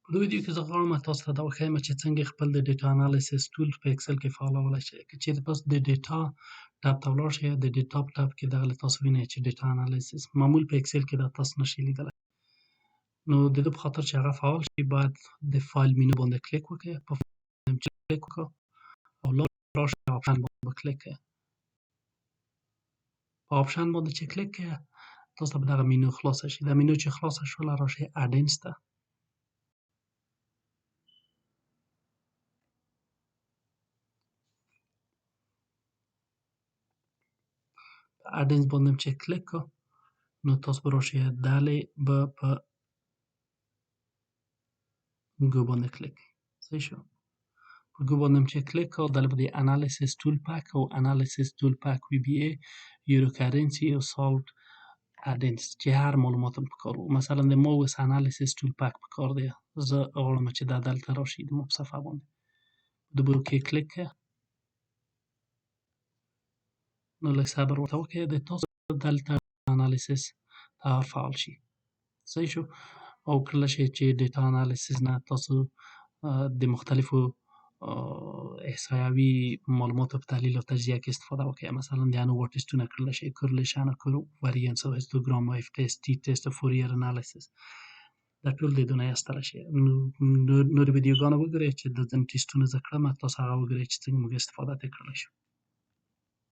په دې ویډیو کې زه غواړم تاسو ته دا وښیم چې څنګه خپل د ډیټا انالیسس ټول په اکسل کې فعالولی شئ. که چیرې تاسو د ډیټا ټاب ته ولاړ شئ، د ډیټا په ټاب کې دغه تاسو وینئ چې ډیټا انالیسس معمول په اکسل کې دا تاسو نشئ لیدلی. نو د دې په خاطر چې هغه فعال شي باید د فایل مینو باندې کلیک وکړئ، په فایل چې کلیک وکړو او لاندې راشئ او آپشن باندې کلیک کړئ. په آپشن باندې چې کلیک کړئ تاسو ته به دغه مینو خلاصه شي. دا مینو چې خلاصه شوله راشئ اډینس ته. اډینس باندې چې کلیک کړو نو تاسو به راشئ دلې به په ګو باندې کلیک کړئ. صحیح شو؟ په ګو باندې چې کلیک کړو دلته به د انالیسس ټول پک او انالیسس ټول پک وی بی ای یورو کرنسي او سالت اډینس چې هر معلومات هم پکار وو. مثلا د ما اوس انالیسس ټول پک پکار دی. زه غواړم چې دا دلته راشي د ما په صفحه باندې د به اوکې کلیک کړئ. نو لږ صبر ورته وکړئ د تاسو دلته انالیسس فعال شي. صحیح شو؟ او کله چې ډیټا انالیسس نه تاسو د مختلفو احصایوي معلوماتو په تحلیل او تجزیه کې استفاده وکړئ. مثلا د انواع ټسټونه کړلی شئ، کورلیشن او وریانس او هیستوګرام او اف ټسټ، ټي ټسټ او فوریر انالیسس. دا ټول د دونه ایستلی شئ. نورې ویډیوګانې وګورئ چې د ځینو ټسټونو زه کړم، تاسو هغه وګورئ چې څنګه موږ استفاده ترې کړلی شو.